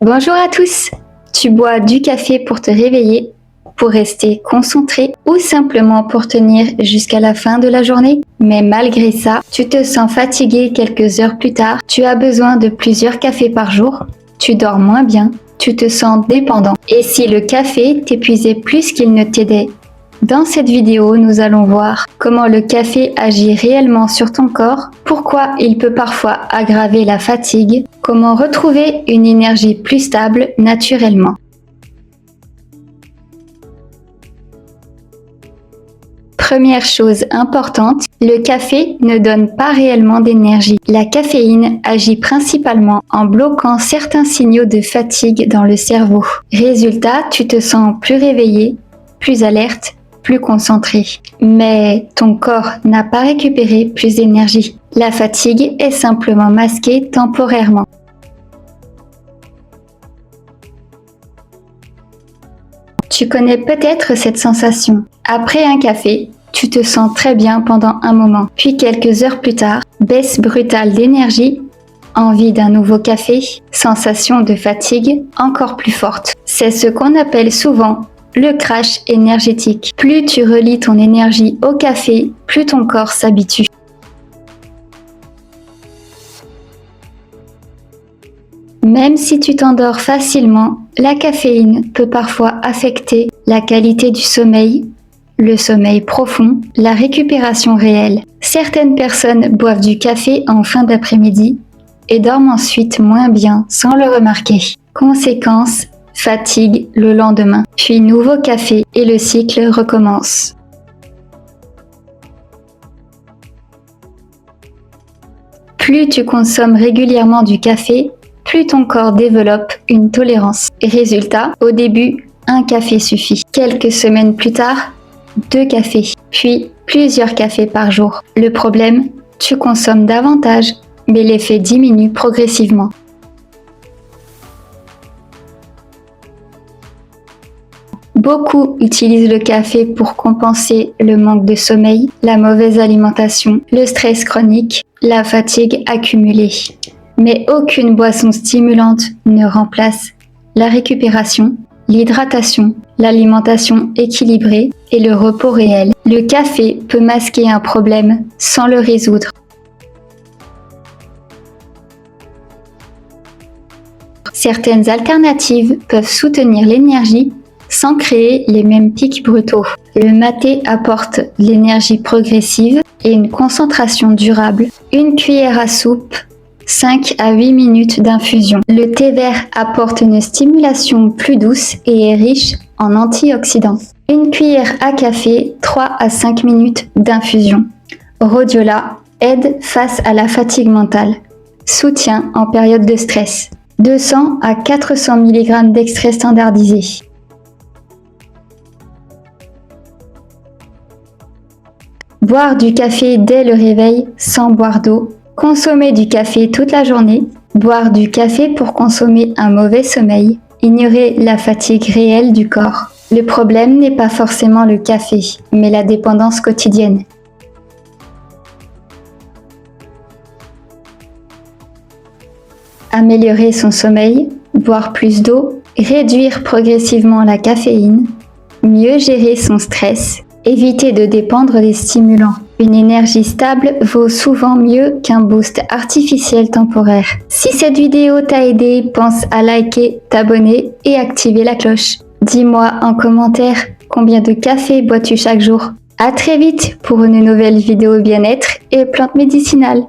Bonjour à tous! Tu bois du café pour te réveiller, pour rester concentré ou simplement pour tenir jusqu'à la fin de la journée. Mais malgré ça, tu te sens fatigué quelques heures plus tard, tu as besoin de plusieurs cafés par jour, tu dors moins bien, tu te sens dépendant. Et si le café t'épuisait plus qu'il ne t'aidait? Dans cette vidéo, nous allons voir comment le café agit réellement sur ton corps, pourquoi il peut parfois aggraver la fatigue, comment retrouver une énergie plus stable naturellement. Première chose importante, le café ne donne pas réellement d'énergie. La caféine agit principalement en bloquant certains signaux de fatigue dans le cerveau. Résultat, tu te sens plus réveillé, plus alerte, plus concentré. Mais ton corps n'a pas récupéré plus d'énergie. La fatigue est simplement masquée temporairement. Tu connais peut-être cette sensation. Après un café, tu te sens très bien pendant un moment. Puis quelques heures plus tard, baisse brutale d'énergie, envie d'un nouveau café, sensation de fatigue encore plus forte. C'est ce qu'on appelle souvent le crash énergétique. Plus tu relis ton énergie au café, plus ton corps s'habitue. Même si tu t'endors facilement, la caféine peut parfois affecter la qualité du sommeil, le sommeil profond, la récupération réelle. Certaines personnes boivent du café en fin d'après-midi et dorment ensuite moins bien sans le remarquer. Conséquence, fatigue le lendemain, puis nouveau café et le cycle recommence. Plus tu consommes régulièrement du café, plus ton corps développe une tolérance. Résultat, au début, un café suffit. Quelques semaines plus tard, 2 cafés, puis plusieurs cafés par jour. Le problème, tu consommes davantage, mais l'effet diminue progressivement. Beaucoup utilisent le café pour compenser le manque de sommeil, la mauvaise alimentation, le stress chronique, la fatigue accumulée. Mais aucune boisson stimulante ne remplace la récupération, l'hydratation, l'alimentation équilibrée et le repos réel. Le café peut masquer un problème sans le résoudre. Certaines alternatives peuvent soutenir l'énergie sans créer les mêmes pics brutaux. Le maté apporte l'énergie progressive et une concentration durable. Une cuillère à soupe, 5 à 8 minutes d'infusion. Le thé vert apporte une stimulation plus douce et est riche en antioxydants. Une cuillère à café, 3 à 5 minutes d'infusion. Rhodiola aide face à la fatigue mentale. Soutien en période de stress. 200 à 400 mg d'extrait standardisé. Boire du café dès le réveil sans boire d'eau. Consommer du café toute la journée. Boire du café pour consommer un mauvais sommeil. Ignorer la fatigue réelle du corps. Le problème n'est pas forcément le café, mais la dépendance quotidienne. Améliorer son sommeil, boire plus d'eau, réduire progressivement la caféine, mieux gérer son stress, éviter de dépendre des stimulants. Une énergie stable vaut souvent mieux qu'un boost artificiel temporaire. Si cette vidéo t'a aidé, pense à liker, t'abonner et activer la cloche. Dis-moi en commentaire combien de café bois-tu chaque jour. À très vite pour une nouvelle vidéo bien-être et plantes médicinales.